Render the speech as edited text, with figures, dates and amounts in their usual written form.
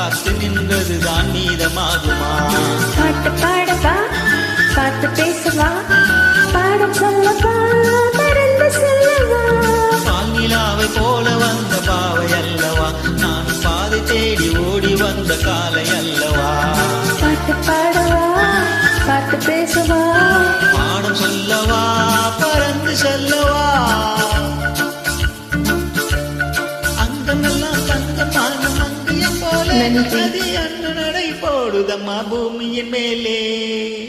காத்து நின்றதுதான் மீதமாகுமா? பாட்டு பாடவா, பார்த்து பேசவா, பாடம் சொல்லவா, மறந்து சொல்லவா? பால்நிலாவை போல வந்த பாவை அல்லவா, நான் பாதை தேடி ஓடி வந்த காலை அல்லவா? பாட்டு பாடவா, பார்த்து பேசவா, பாடம் சொல்லவா, பறந்து செல்லவா? அங்கமெல்லாம் தங்கமான மங்கையம் போல நதி அண்ணு நடை போடுதம்மா பூமியின் மேலே.